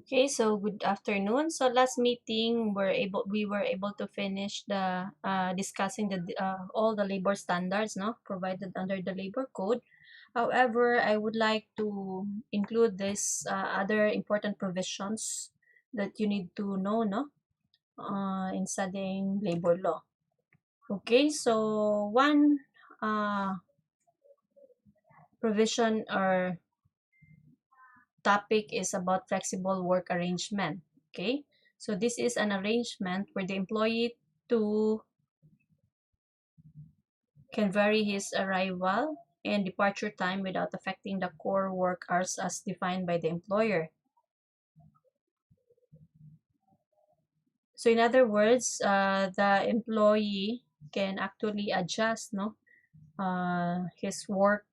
Okay, so good afternoon. So last meeting, we were able to finish the discussing all the labor standards, no, provided under the labor code. However, I would like to include this other important provisions that you need to know, no, in studying labor law. Okay, so one provision or topic is about flexible work arrangement. Okay, so this is an arrangement where the employee to can vary his arrival and departure time without affecting the core work hours as defined by the employer. So in other words, the employee can actually adjust, no, his work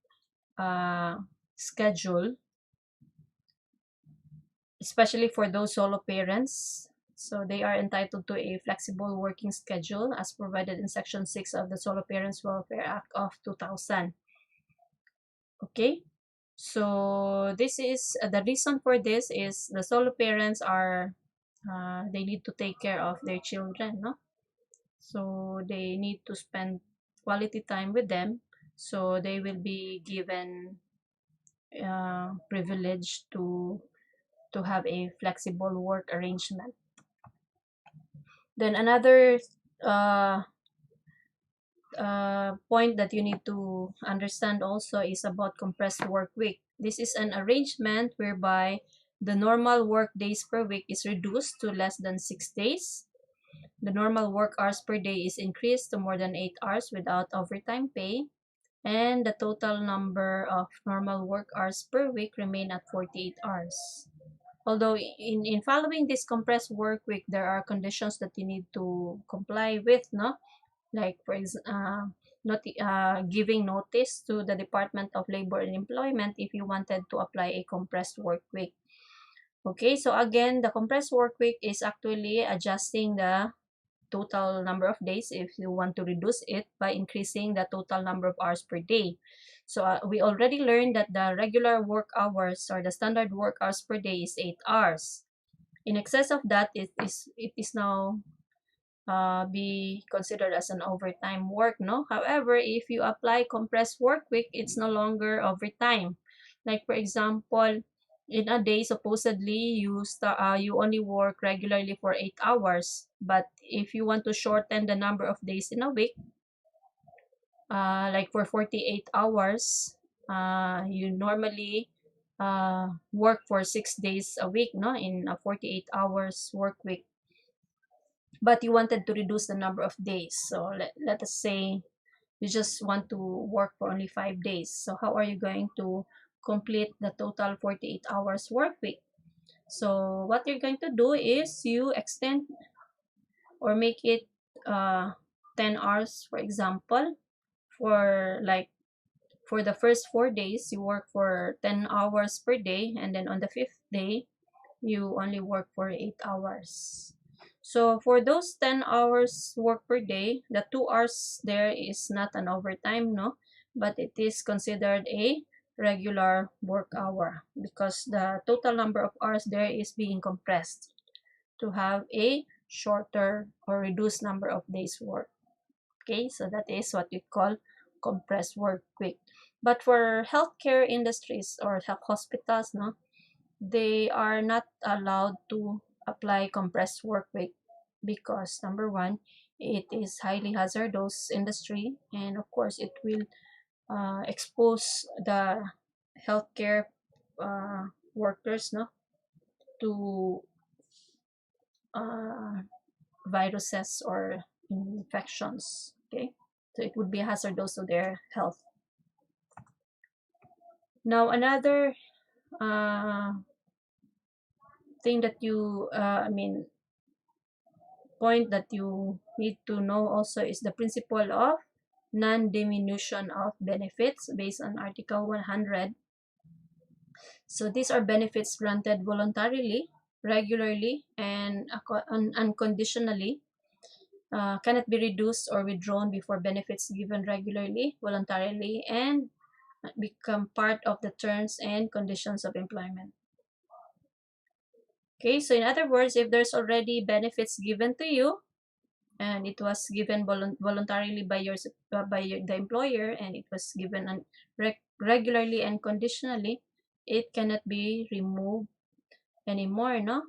schedule, especially for those solo parents. So they are entitled to a flexible working schedule as provided in Section 6 of the Solo Parents Welfare Act of 2000. Okay, so this is the reason for this is the solo parents are they need to take care of their children, no? So they need to spend quality time with them. So they will be given privilege to have a flexible work arrangement. Then another uh, point that you need to understand also is about compressed work week. This is an arrangement whereby the normal work days per week is reduced to less than 6 days. The normal work hours per day is increased to more than 8 hours without overtime pay. And the total number of normal work hours per week remain at 48 hours. Although in following this compressed work week, there are conditions that you need to comply with, no? Like giving notice to the Department of Labor and Employment if you wanted to apply a compressed work week. Okay, so again, the compressed work week is actually adjusting the total number of days if you want to reduce it by increasing the total number of hours per day. So we already learned that the regular work hours or the standard work hours per day is 8 hours. In excess of that, it is now be considered as an overtime work, no? However, if you apply compressed work week, it's no longer overtime. Like for example, in a day, supposedly you only work regularly for 8 hours, but if you want to shorten the number of days in a week, like for 48 hours, you normally work for 6 days a week, no, in a 48 hours work week, but you wanted to reduce the number of days. So let us say you just want to work for only 5 days. So how are you going to complete the total 48 hours work week? So what you're going to do is you extend or make it uh, 10 hours, for example. For the first 4 days, you work for 10 hours per day, and then on the fifth day, you only work for 8 hours. So for those 10 hours work per day, the 2 hours there is not an overtime, no, but it is considered a regular work hour because the total number of hours there is being compressed to have a shorter or reduced number of days work. Okay, so that is what we call compressed work week. But for healthcare industries or health hospitals, no, they are not allowed to apply compressed work week because number one, it is highly hazardous industry, and of course it will expose the healthcare workers, no, to uh, viruses or infections. Okay, so it would be hazardous to their health. Now another uh, thing that point that you need to know also is the principle of non-diminution of benefits based on Article 100. So these are benefits granted voluntarily, regularly, and unconditionally, cannot be reduced or withdrawn before benefits given regularly, voluntarily, and become part of the terms and conditions of employment. Okay, so in other words, if there's already benefits given to you, and it was given voluntarily by the employer, and it was given regularly and conditionally, it cannot be removed anymore, no?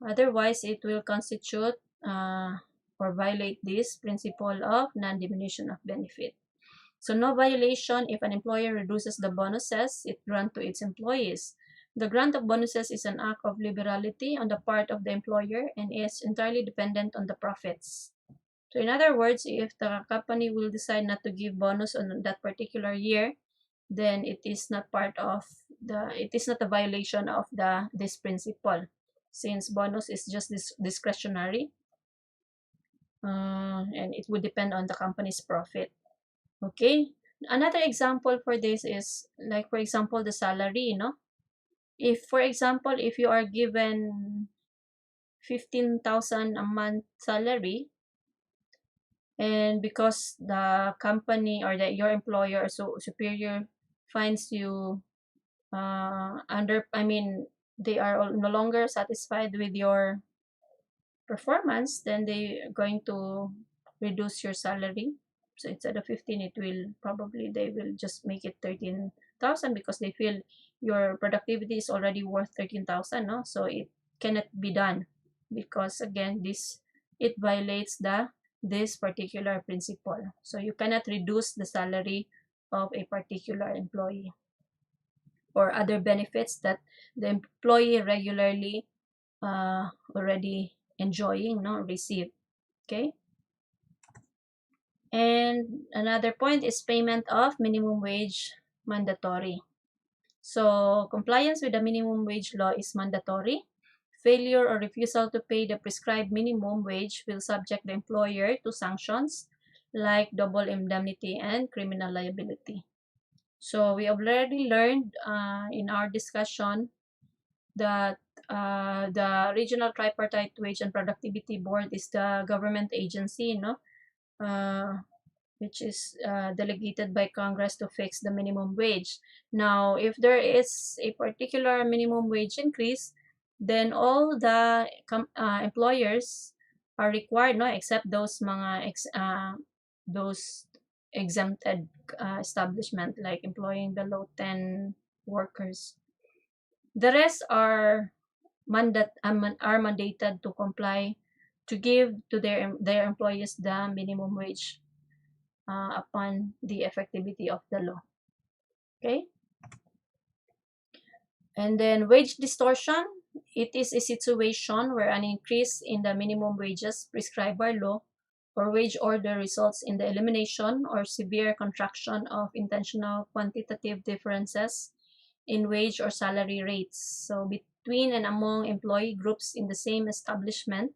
Otherwise, it will constitute or violate this principle of non-diminution of benefit. So no violation if an employer reduces the bonuses it grants to its employees. The grant of bonuses is an act of liberality on the part of the employer and is entirely dependent on the profits. So in other words, if the company will decide not to give bonus on that particular year, then it is not a violation of this principle, since bonus is just discretionary, and it would depend on the company's profit. Okay, another example for this is like, for example, the salary, if for example, if you are given 15,000 a month salary, and because the company or your employer or superior finds you they are no longer satisfied with your performance, then they are going to reduce your salary. So instead of 15, they will just make it 13,000, because they feel your productivity is already worth 13,000, no? So it cannot be done, because again, it violates this particular principle. So you cannot reduce the salary of a particular employee or other benefits that the employee regularly already enjoying, receive. Okay, and another point is payment of minimum wage mandatory. So compliance with the minimum wage law is mandatory. Failure or refusal to pay the prescribed minimum wage will subject the employer to sanctions like double indemnity and criminal liability. So we already learned in our discussion that the Regional Tripartite Wage and Productivity Board is the government agency, which is delegated by Congress to fix the minimum wage. Now, if there is a particular minimum wage increase, then all the employers are required, except those those exempted establishment, like employing below 10 workers. The rest are mandated to comply, to give to their employees the minimum wage upon the effectivity of the law. Okay, and then wage distortion. It is a situation where an increase in the minimum wages prescribed by law or wage order results in the elimination or severe contraction of intentional quantitative differences in wage or salary rates, so between and among employee groups in the same establishment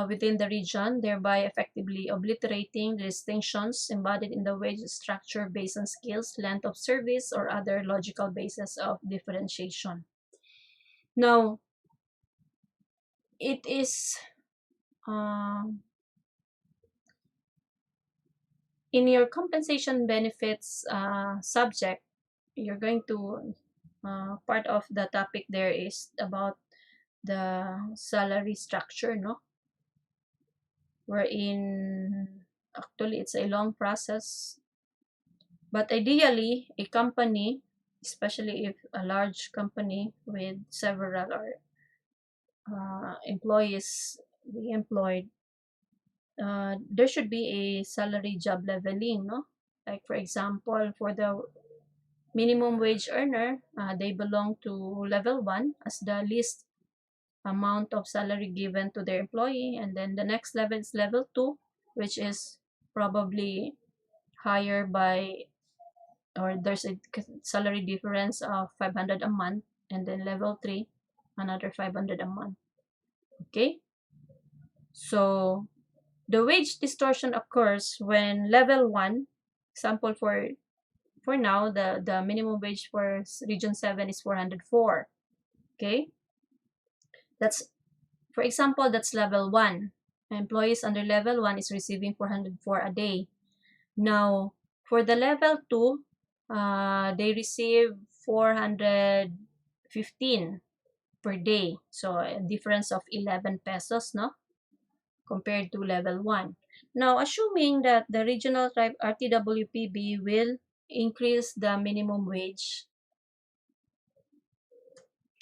within the region, thereby effectively obliterating the distinctions embodied in the wage structure based on skills, length of service, or other logical basis of differentiation. Now, it is in your compensation benefits subject, you're going to part of the topic there is about the salary structure, wherein actually it's a long process, but ideally a company, especially if a large company with several employees being employed, there should be a salary job leveling, like for example, for the minimum wage earner, they belong to level 1 as the least amount of salary given to their employee, and then the next level is level 2, which is probably higher by, or there's a salary difference of 500 a month, and then level 3 another 500 a month. Okay, so the wage distortion occurs when level 1, example for now, the minimum wage for region 7 is 404. Okay, that's, for example, that's level 1. Employees under level 1 is receiving 404 a day. Now, for the level 2, they receive 415. per day. So a difference of 11 pesos, no? Compared to level 1. Now, assuming that the regional tribe RTWPB will increase the minimum wage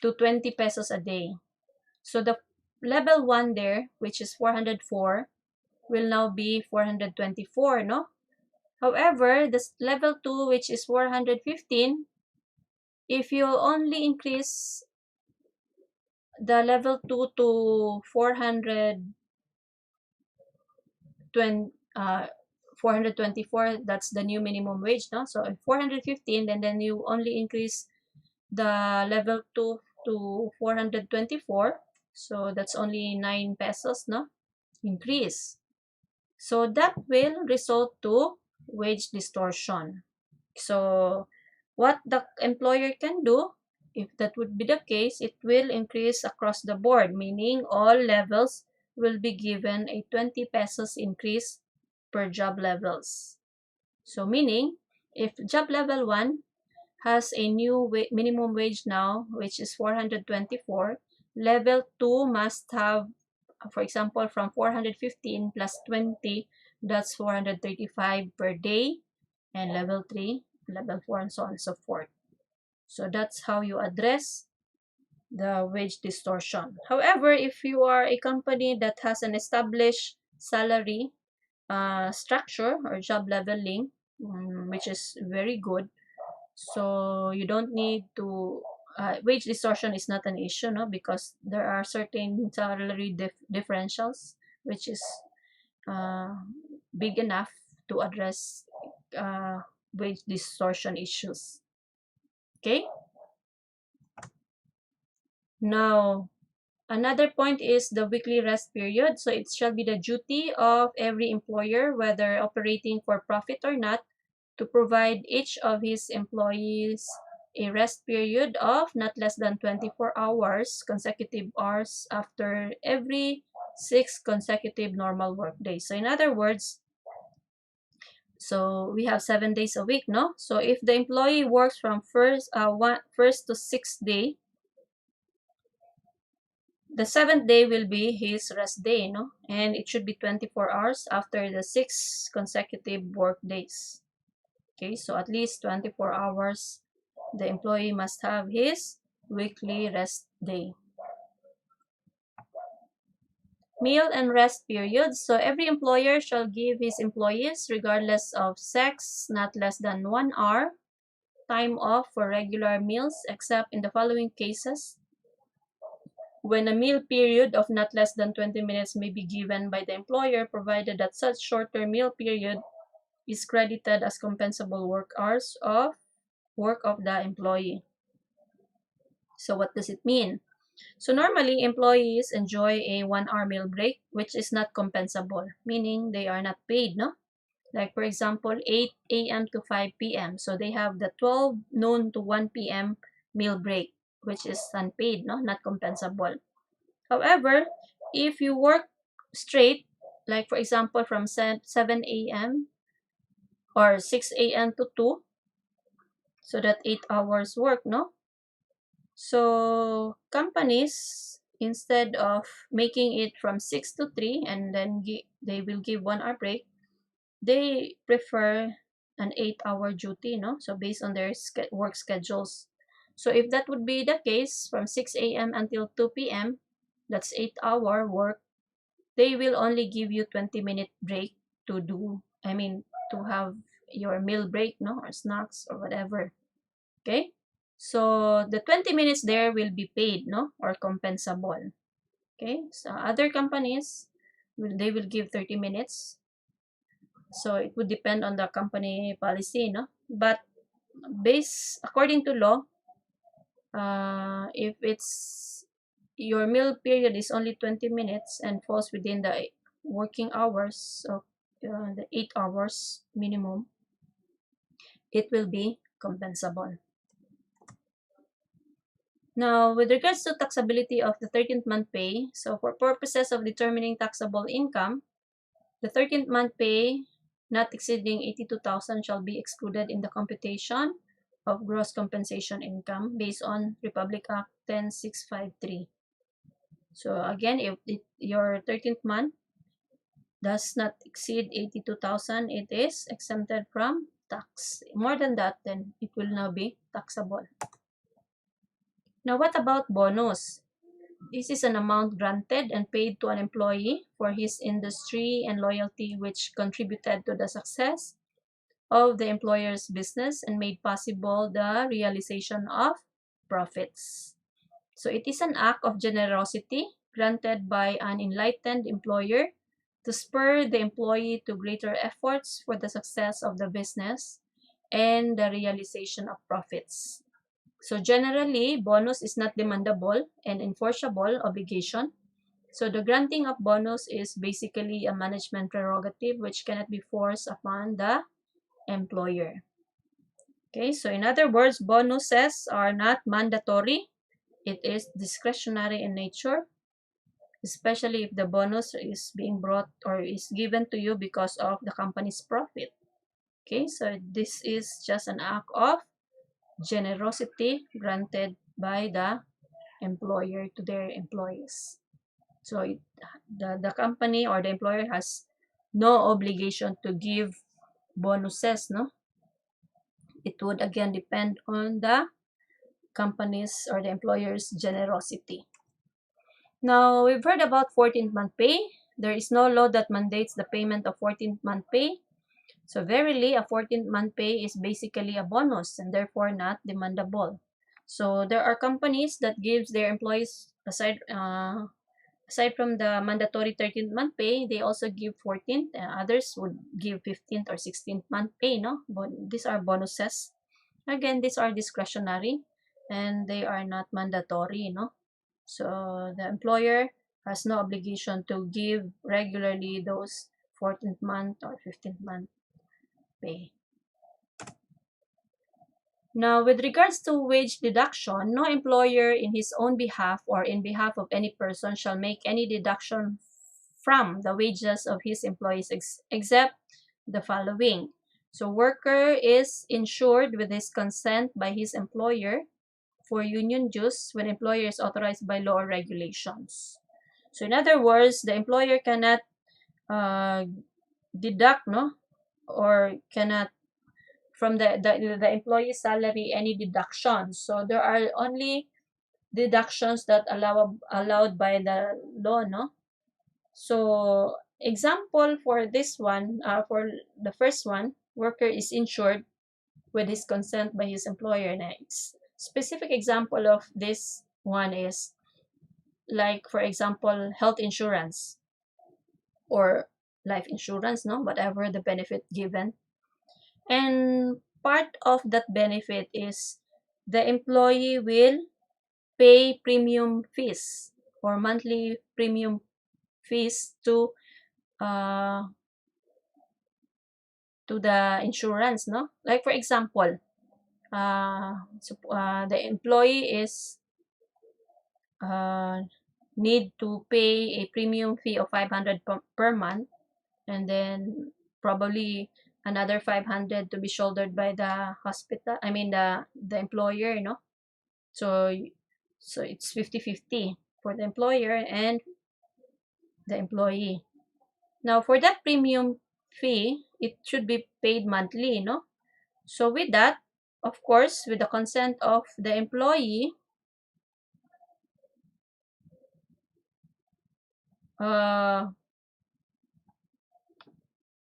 to 20 pesos a day. So the level 1 there, which is 404, will now be 424, no? However, the level 2, which is 415, if you only increase the level 2 to 424, that's the new minimum wage, no? So 415, and then you only increase the level 2 to 424, so that's only 9 pesos, no? Increase. So that will result to wage distortion. So what the employer can do, if that would be the case, it will increase across the board, meaning all levels will be given a 20 pesos increase per job levels. So meaning, if job level 1 has a new minimum wage now, which is 424, level 2 must have, for example, from 415 plus 20, that's 435 per day, and level 3, level 4, and so on and so forth. So that's how you address the wage distortion. However, if you are a company that has an established salary structure or job leveling, which is very good, so you don't need to, wage distortion is not an issue, no, because there are certain salary differentials which is big enough to address wage distortion issues. Okay. Now, another point is the weekly rest period. So it shall be the duty of every employer, whether operating for profit or not, to provide each of his employees a rest period of not less than 24 hours, consecutive hours, after every 6 consecutive normal work days. So in other words, so we have 7 days a week, no? So if the employee works from first to 6th day, the 7th day will be his rest day, no? And it should be 24 hours after the 6 consecutive work days. Okay, so at least 24 hours the employee must have his weekly rest day. Meal and rest periods. So every employer shall give his employees, regardless of sex, not less than 1 hour time off for regular meals, except in the following cases: when a meal period of not less than 20 minutes may be given by the employer, provided that such shorter meal period is credited as compensable work hours of work of the employee. So what does it mean? So normally, employees enjoy a 1-hour meal break, which is not compensable, meaning they are not paid, no? Like, for example, 8 a.m. to 5 p.m. So they have the 12 noon to 1 p.m. meal break, which is unpaid, no? Not compensable. However, if you work straight, like, for example, from 7 a.m. or 6 a.m. to 2, so that 8 hours work, no? So companies, instead of making it from 6 to 3 and then they will give 1-hour break, they prefer an 8-hour duty, no? So based on their work schedules. So if that would be the case, from 6 a.m. until 2 p.m., that's 8-hour work, they will only give you 20-minute break to do, to have your meal break, no? Or snacks or whatever. Okay? So the 20 minutes there will be paid, no? Or compensable. Okay? So other companies, they will give 30 minutes. So it would depend on the company policy, no? But according to law, if it's your meal period is only 20 minutes and falls within the working hours of the 8 hours minimum, it will be compensable. Now, with regards to taxability of the 13th month pay, so for purposes of determining taxable income, the 13th month pay not exceeding 82,000 shall be excluded in the computation of gross compensation income based on Republic Act 10653. So again, if your 13th month does not exceed 82,000, it is exempted from tax. More than that, then it will now be taxable. Now, what about bonus? This is an amount granted and paid to an employee for his industry and loyalty which contributed to the success of the employer's business and made possible the realization of profits. So it is an act of generosity granted by an enlightened employer to spur the employee to greater efforts for the success of the business and the realization of profits. So generally, bonus is not demandable and enforceable obligation. So the granting of bonus is basically a management prerogative which cannot be forced upon the employer. Okay, so in other words, bonuses are not mandatory. It is discretionary in nature, especially if the bonus is being brought or is given to you because of the company's profit. Okay, so this is just an act of generosity granted by the employer to their employees. So the company or the employer has no obligation to give bonuses, no? It would again depend on the company's or the employer's generosity. Now, we've heard about 14th month pay. There is no law that mandates the payment of 14th month pay. So verily, a 14th month pay is basically a bonus and therefore not demandable. So there are companies that gives their employees aside from the mandatory 13th month pay, they also give 14th, and others would give 15th or 16th month pay, no? But these are bonuses. Again, these are discretionary and they are not mandatory, no? So the employer has no obligation to give regularly those 14th month or 15th month pay. Now, with regards to wage deduction, no employer in his own behalf or in behalf of any person shall make any deduction from the wages of his employees except the following. So, worker is insured with his consent by his employer for union dues when employer is authorized by law or regulations. So, in other words, the employer cannot deduct, no, or cannot from the employee's salary any deductions. So there are only deductions that allowed by the law, no? So example for this one, for the first one, worker is insured with his consent by his employer. Next, specific example of this one is like, for example, health insurance or life insurance, no? Whatever the benefit given. And part of that benefit is the employee will pay premium fees or monthly premium fees to the insurance, no? Like for example, the employee is need to pay a premium fee of 500 per month, and then probably another 500 to be shouldered by the hospital, I mean the employer, you know. So it's 50-50 for the employer and the employee. Now for that premium fee, it should be paid monthly, you know. So with that, of course, with the consent of the employee,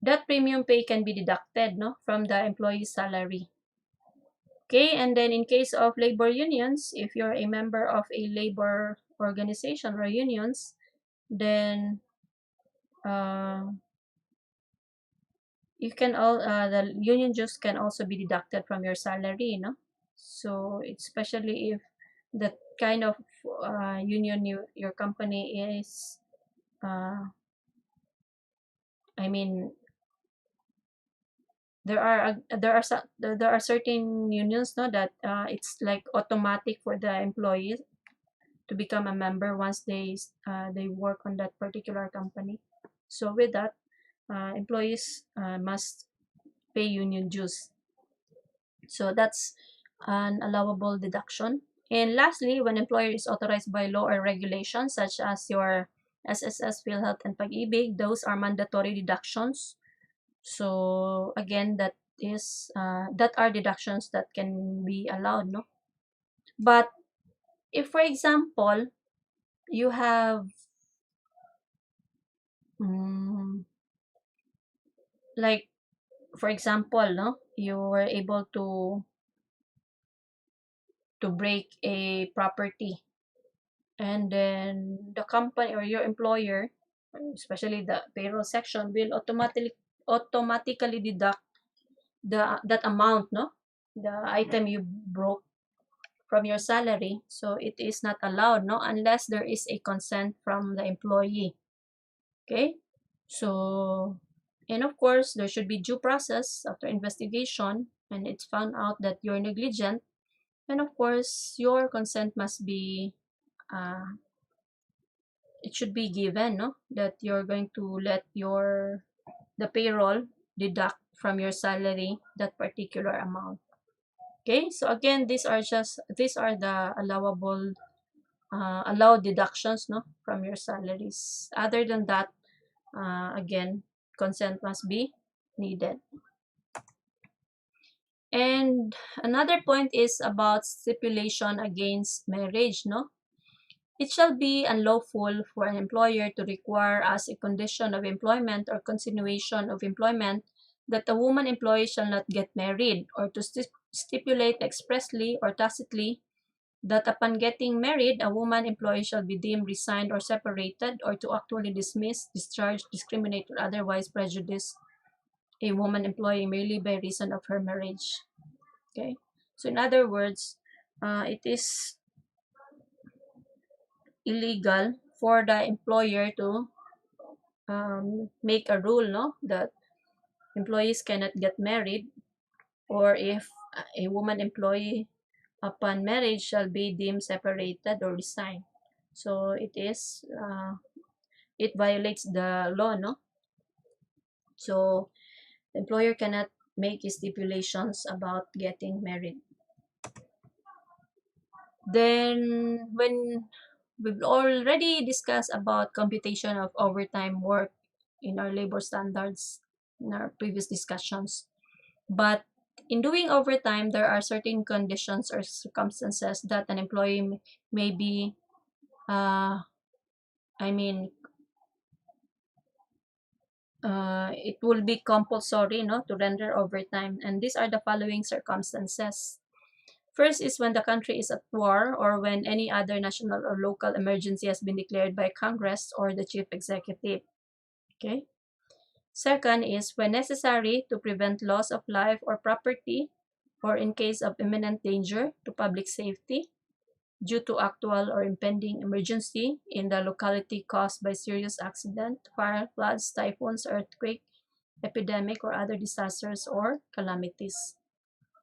that premium pay can be deducted, no, from the employee's salary. Okay, and then in case of labor unions, if you're a member of a labor organization or unions, then you can the union dues can also be deducted from your salary, you know. So especially if the kind of union your company is, I mean, there are certain unions, no, that it's like automatic for the employees to become a member once they work on that particular company. So with that, employees must pay union dues. So that's an allowable deduction. And lastly, when employer is authorized by law or regulation, such as your SSS, PhilHealth, and Pag-ibig, those are mandatory deductions. So again, that are deductions that can be allowed, no? But if, for example, you have like, for example, no, you were able to break a property, and then the company or your employer, especially the payroll section, will automatically deduct that amount, no, the item you broke from your salary. So it is not allowed, no, unless there is a consent from the employee. Okay, so, and of course there should be due process after investigation, and it's found out that you're negligent, and of course your consent must be it should be given, no, that you're going to let the payroll deduct from your salary that particular amount. Okay, so again, these are the allowed deductions, no, from your salaries. Other than that, again, consent must be needed. And another point is about stipulation against marriage, no. It shall be unlawful for an employer to require as a condition of employment or continuation of employment that a woman employee shall not get married, or to stipulate expressly or tacitly that upon getting married, a woman employee shall be deemed resigned or separated, or to actually dismiss, discharge, discriminate, or otherwise prejudice a woman employee merely by reason of her marriage. Okay, so in other words, it is illegal for the employer to make a rule, no, that employees cannot get married, or if a woman employee upon marriage shall be deemed separated or resigned. So it violates the law, no. So the employer cannot make stipulations about getting married. Then, when we've already discussed about computation of overtime work in our labor standards in our previous discussions, but in doing overtime, there are certain conditions or circumstances that an employee may be, I mean, it will be compulsory, no, to render overtime, and these are the following circumstances. First is when the country is at war, or when any other national or local emergency has been declared by Congress or the chief executive. Okay. Second is when necessary to prevent loss of life or property, or in case of imminent danger to public safety due to actual or impending emergency in the locality caused by serious accident, fire, floods, typhoons, earthquake, epidemic, or other disasters or calamities.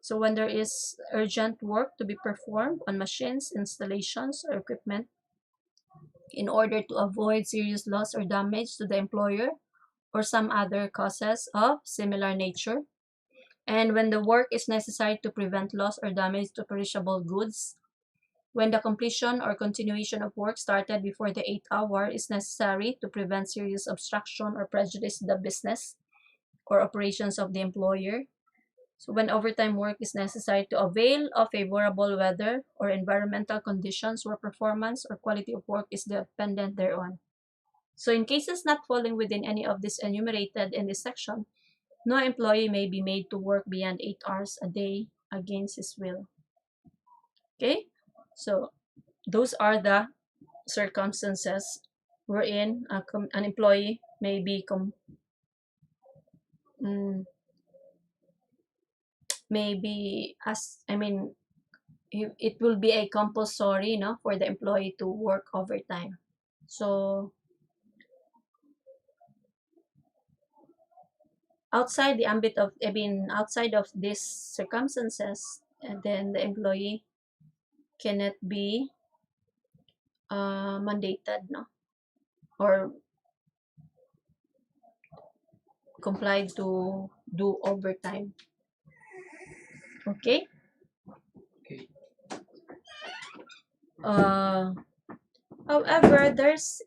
So when there is urgent work to be performed on machines, installations, or equipment in order to avoid serious loss or damage to the employer or some other causes of similar nature, and when the work is necessary to prevent loss or damage to perishable goods, when the completion or continuation of work started before the 8th hour is necessary to prevent serious obstruction or prejudice to the business or operations of the employer. So when overtime work is necessary to avail of favorable weather or environmental conditions where performance or quality of work is dependent thereon. So in cases not falling within any of these enumerated in this section, no employee may be made to work beyond 8 hours a day against his will. Okay? So those are the circumstances wherein an employee may be maybe as I mean it will be a compulsory, no, for the employee to work overtime. So outside the ambit of outside of these circumstances, and then the employee cannot be mandated, no, or complied to do overtime. Okay, Uh, However, there's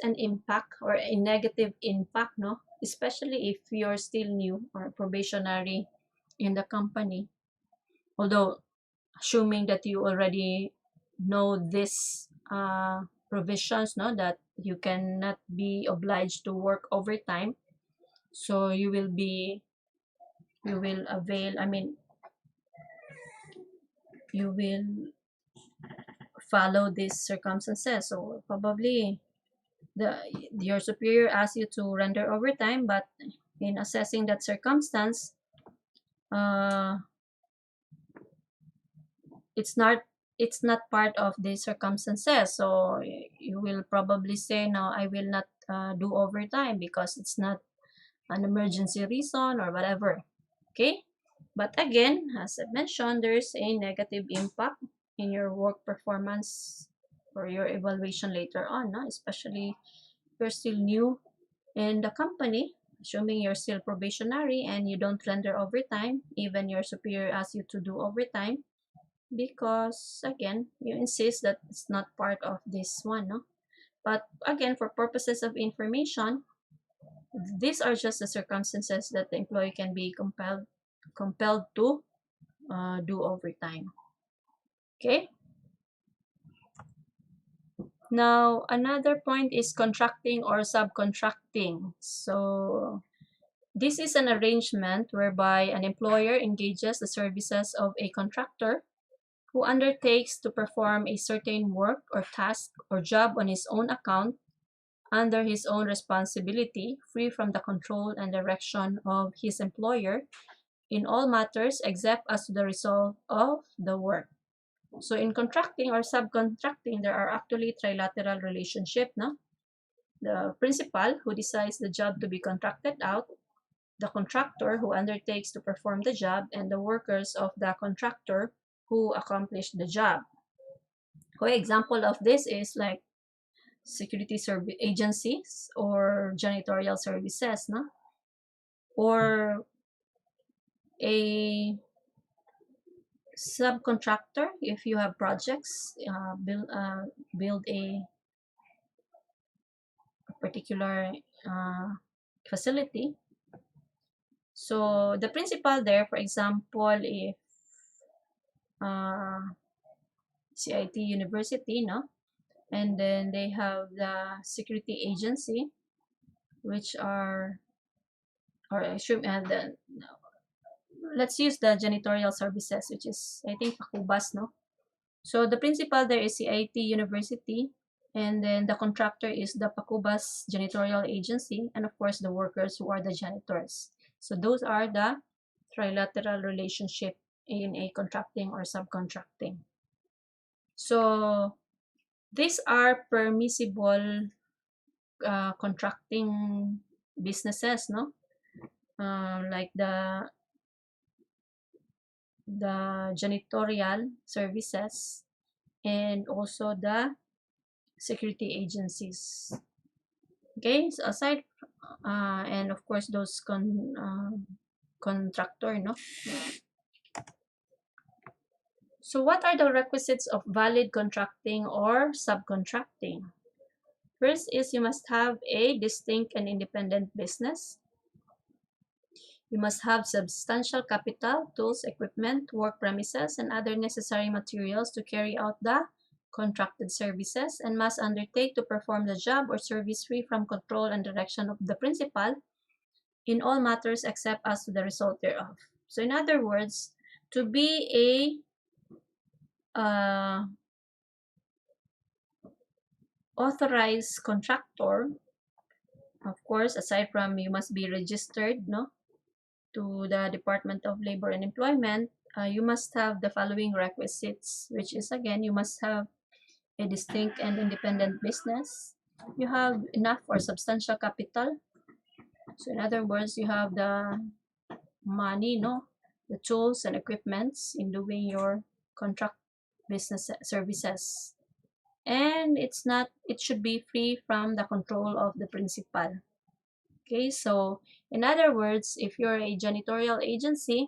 an impact or a negative impact, no? Especially if you're still new or probationary in the company. Although, assuming that you already know this provisions, no, that you cannot be obliged to work overtime, so you will avail. I mean, you will follow these circumstances. So probably the your superior asks you to render overtime, but in assessing that circumstance, uh, it's not it's not part of the circumstances. So you will probably say, no, I will not do overtime because it's not an emergency reason or whatever. Okay, but again, as I mentioned, there's a negative impact in your work performance or your evaluation later on, no? Especially if you're still new in the company, assuming you're still probationary and you don't render overtime, even your superior asks you to do overtime, because again, you insist that it's not part of this one, no? But again, for purposes of information, these are just the circumstances that the employee can be compelled to do overtime. Okay. Now, another point is contracting or subcontracting. So, this is an arrangement whereby an employer engages the services of a contractor who undertakes to perform a certain work or task or job on his own account under his own responsibility, free from the control and direction of his employer in all matters except as to the result of the work. So in contracting or subcontracting, there are actually trilateral relationship, no? The principal who decides the job to be contracted out, the contractor who undertakes to perform the job, and the workers of the contractor who accomplish the job. For example of this is like security service agencies or janitorial services, no? Or a subcontractor if you have projects, build a particular facility. So the principal there, for example, if CIT University, no, and then they have the security agency, which are, or I should, let's use the janitorial services, which is I think Pakubas, no. So the principal there is CIT University, and then the contractor is the Pakubas Janitorial Agency, and of course the workers who are the janitors. So those are the trilateral relationship in a contracting or subcontracting. So these are permissible contracting businesses, no? Like the janitorial services and also the security agencies. Okay, so aside and of course those contractor, no. So what are the requisites of valid contracting or subcontracting? First is you must have a distinct and independent business. You must have substantial capital, tools, equipment, work premises, and other necessary materials to carry out the contracted services, and must undertake to perform the job or service free from control and direction of the principal in all matters except as to the result thereof. So in other words, to be a authorized contractor, of course, aside from you must be registered, no, to the Department of Labor and Employment, you must have the following requisites, which is again, you must have a distinct and independent business. You have enough or substantial capital. So in other words, you have the money, no, the tools and equipments in doing your contract business services. And it should be free from the control of the principal. Okay, so in other words, if you're a janitorial agency,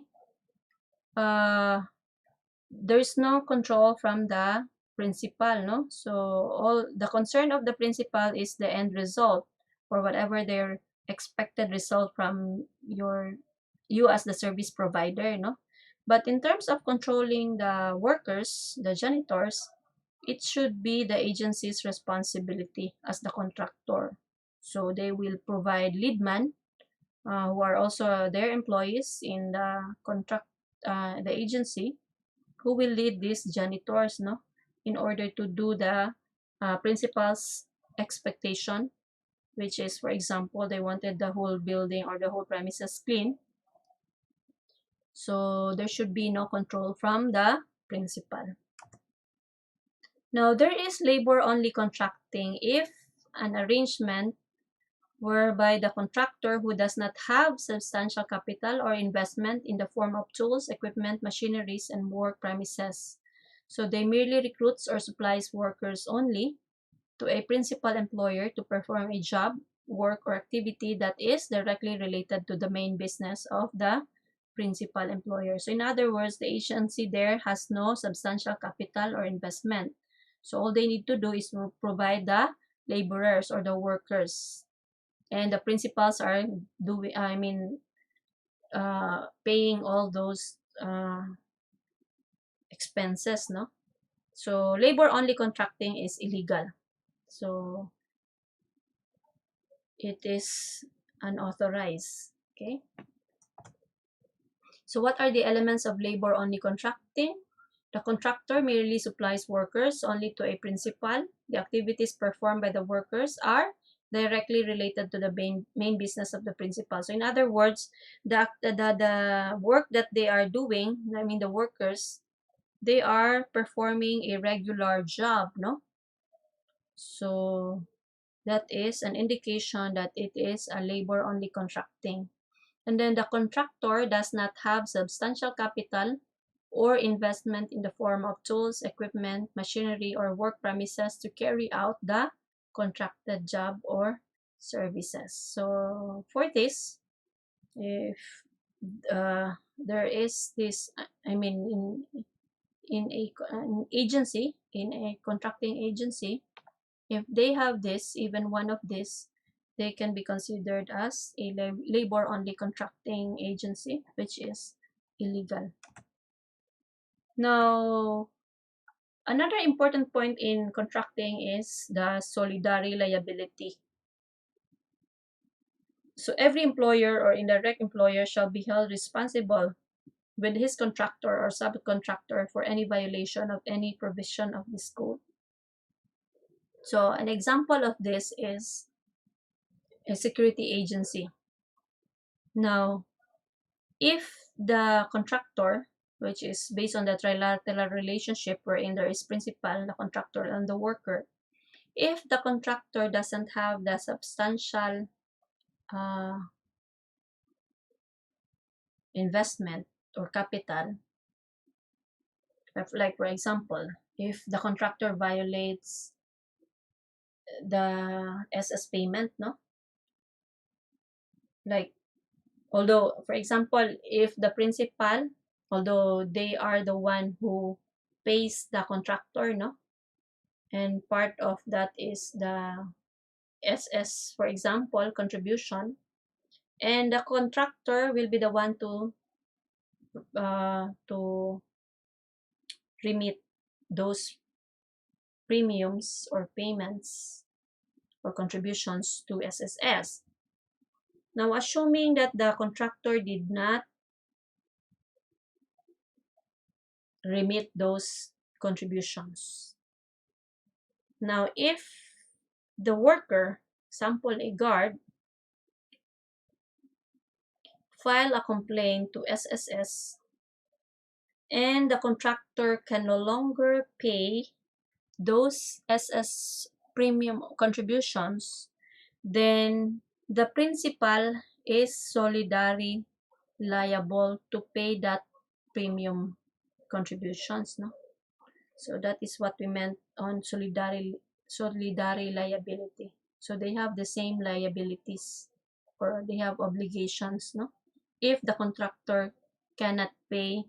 there's no control from the principal, no? So all the concern of the principal is the end result, or whatever their expected result from you as the service provider, no? But in terms of controlling the workers, the janitors, it should be the agency's responsibility as the contractor. So they will provide lead man, who are also their employees in the agency, who will lead these janitors, no, in order to do the principal's expectation, which is, for example, they wanted the whole building or the whole premises clean. So there should be no control from the principal. Now, there is labor-only contracting if an arrangement whereby the contractor who does not have substantial capital or investment in the form of tools, equipment, machineries, and work premises. So they merely recruits or supplies workers only to a principal employer to perform a job, work, or activity that is directly related to the main business of the principal employer. So in other words, the agency there has no substantial capital or investment. So all they need to do is to provide the laborers or the workers. And the principals are paying all those expenses, no? So labor only contracting is illegal. So it is unauthorized. Okay. So what are the elements of labor only contracting? The contractor merely supplies workers only to a principal. The activities performed by the workers are directly related to the main business of the principal. So in other words, the work that they are doing, the workers, they are performing a regular job, no? So that is an indication that it is a labor-only contracting. And then the contractor does not have substantial capital or investment in the form of tools, equipment, machinery, or work premises to carry out the contracted job or services. So for this, if there is this, in an agency, in a contracting agency, if they have this, even one of this, they can be considered as a labor-only contracting agency, which is illegal. Now, another important point in contracting is the solidary liability. So every employer or indirect employer shall be held responsible with his contractor or subcontractor for any violation of any provision of this code. So an example of this is a security agency. Now, if the contractor, which is based on the trilateral relationship wherein there is principal, the contractor, and the worker, if the contractor doesn't have the substantial investment or capital, like for example, if the contractor violates the SS payment, no? Like, although, for example, if the principal, although they are the one who pays the contractor, no? And part of that is the SS, for example, contribution, and the contractor will be the one to remit those premiums or payments or contributions to SSS. Now, assuming that the contractor did not remit those contributions. Now, if the worker, example a guard, file a complaint to SSS and the contractor can no longer pay those SS premium contributions, then the principal is solidarily liable to pay that premium contributions, no? So that is what we meant on solidary liability. So they have the same liabilities, or they have obligations, no? If the contractor cannot pay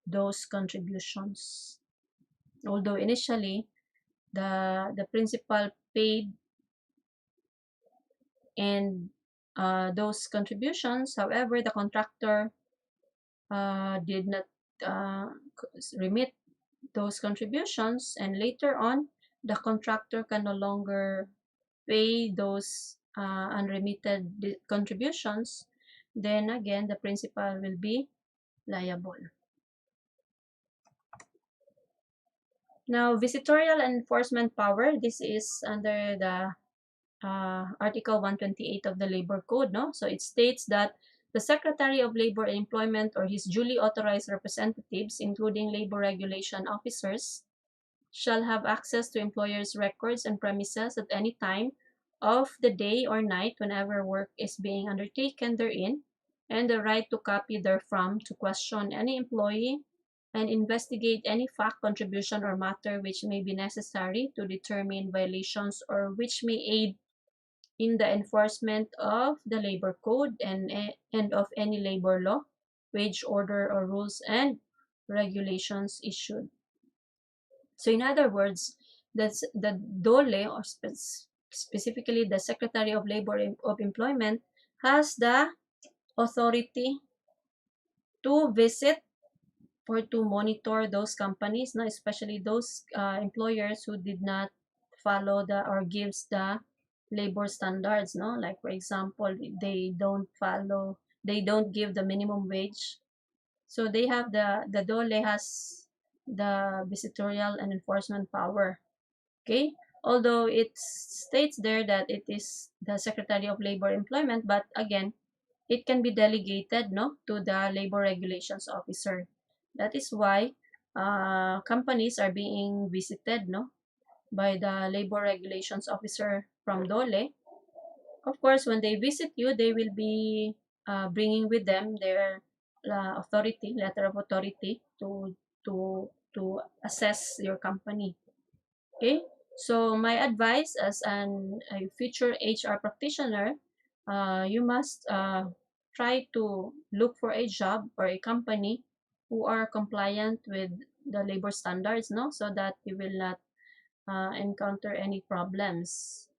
those contributions. Although initially the principal paid and those contributions, however, the contractor did not uh, remit those contributions, and later on the contractor can no longer pay those unremitted contributions, then again the principal will be liable. Now, visitorial enforcement power, this is under the Article 128 of the Labor Code, no? So it states that the Secretary of Labor and Employment or his duly authorized representatives, including labor regulation officers, shall have access to employers' records and premises at any time of the day or night whenever work is being undertaken therein, and the right to copy therefrom, to question any employee and investigate any fact, contribution, or matter which may be necessary to determine violations or which may aid in the enforcement of the labor code and of any labor law, wage order, or rules and regulations issued. So in other words, that's the DOLE, or specifically the Secretary of Labor of Employment, has the authority to visit or to monitor those companies, no, especially those employers who did not follow the or gives the labor standards, no, like for example they don't give the minimum wage. So they have the DOLE has the visitorial and enforcement power. Okay, although it states there that it is the Secretary of Labor Employment, but again it can be delegated, no, to the labor regulations officer. That is why companies are being visited, no, by the labor regulations officer from DOLE. Of course, when they visit you, they will be bringing with them their authority, letter of authority to assess your company. Okay, so my advice as a future HR practitioner, you must try to look for a job or a company who are compliant with the labor standards, no, so that you will not encounter any problems.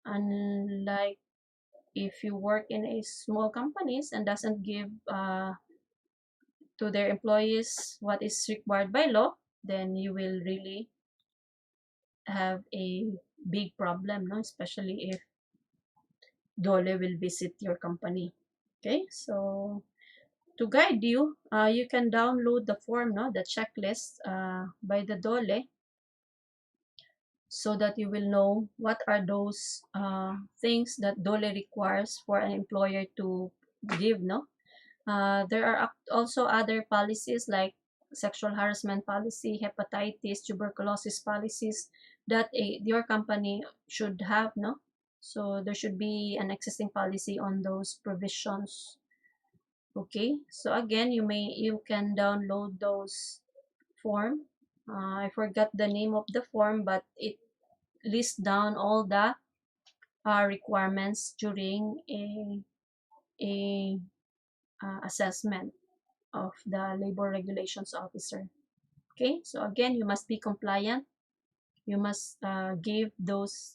Unlike if you work in a small companies and doesn't give to their employees what is required by law, then you will really have a big problem, no? Especially if DOLE will visit your company. Okay, so to guide you, you can download the form, no, the checklist by the DOLE, so that you will know what are those things that DOLE requires for an employer to give, no. There are also other policies like sexual harassment policy, hepatitis, tuberculosis policies that your company should have, no? So there should be an existing policy on those provisions. Okay, so again, you can download those form. I forgot the name of the form, but it lists down all the requirements during a assessment of the labor regulations officer. Okay, so again, you must be compliant. You must give those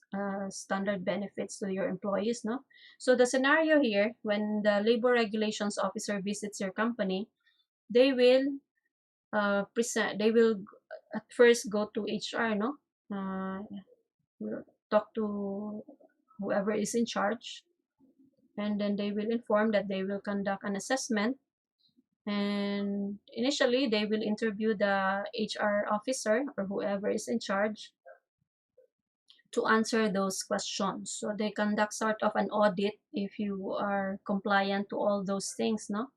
standard benefits to your employees, no? So the scenario here, when the labor regulations officer visits your company, they will they will at first go to HR, no? Talk to whoever is in charge, and then they will inform that they will conduct an assessment. And initially, they will interview the HR officer or whoever is in charge to answer those questions. So they conduct sort of an audit if you are compliant to all those things, no?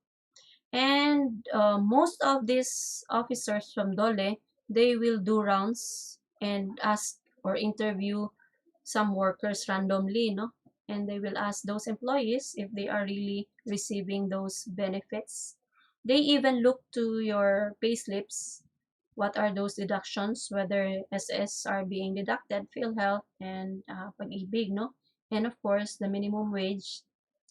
And most of these officers from DOLE, they will do rounds and ask or interview some workers randomly, no? And they will ask those employees if they are really receiving those benefits. They even look to your payslips. What are those deductions? Whether SS are being deducted, PhilHealth, and Pag-ibig, no? And of course, the minimum wage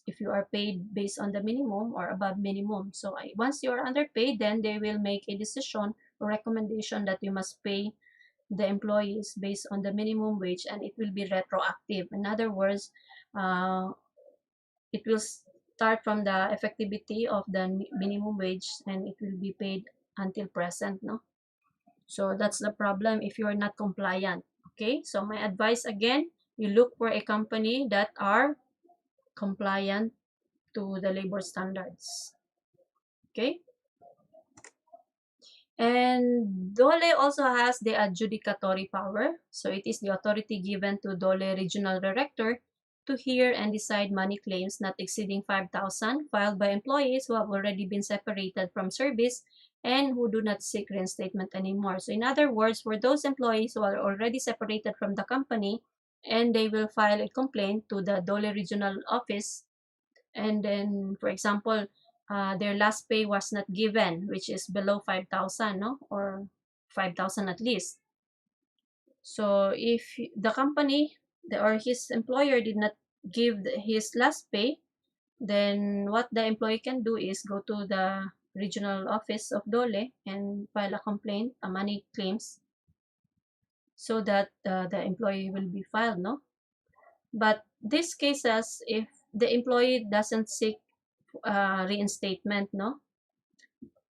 if you are paid based on the minimum or above minimum. So once you are underpaid, then they will make a decision or recommendation that you must pay the employees based on the minimum wage, and it will be retroactive. In other words, it will start from the effectivity of the minimum wage, and it will be paid until present, no? So that's the problem if you're not compliant. Okay, so my advice again, you look for a company that are compliant to the labor standards. Okay, and DOLE also has the adjudicatory power. So it is the authority given to DOLE regional director to hear and decide money claims not exceeding 5,000 filed by employees who have already been separated from service and who do not seek reinstatement anymore. So in other words, for those employees who are already separated from the company and they will file a complaint to the DOLE regional office, and then, for example, their last pay was not given, which is below 5,000, no? Or 5,000 at least. So if the company or his employer did not give his last pay, then what the employee can do is go to the regional office of DOLE and file a complaint, a money claims, so that the employee will be filed, no? But these cases, if the employee doesn't seek reinstatement, no?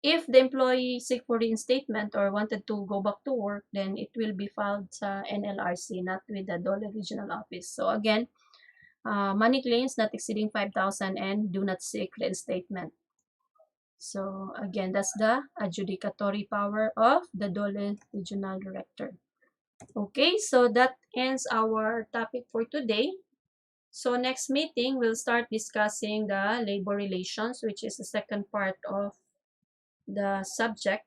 If the employee seek for reinstatement or wanted to go back to work, then it will be filed sa NLRC, not with the DOLE regional office. So again, money claims not exceeding 5,000 and do not seek reinstatement. So again, that's the adjudicatory power of the DOLE regional director. Okay, so that ends our topic for today. So next meeting, we'll start discussing the labor relations, which is the second part of the subject.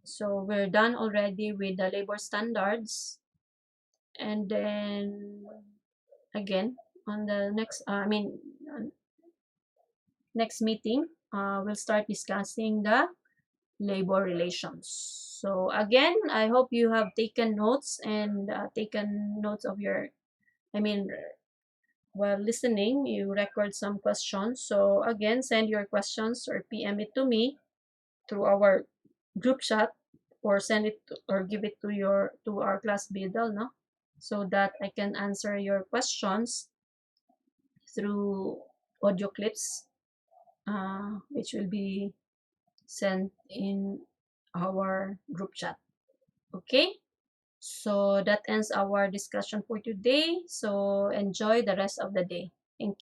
So we're done already with the labor standards. And then again, on the next, next meeting, we'll start discussing the labor relations. So again, I hope you have taken notes and taken notes of your, while listening, you record some questions. So again, send your questions or PM it to me through our group chat, or send it to, or give it to our class Bidal, no? So that I can answer your questions through audio clips, which will be sent in our group chat. Okay, so that ends our discussion for today. So enjoy the rest of the day. Thank you.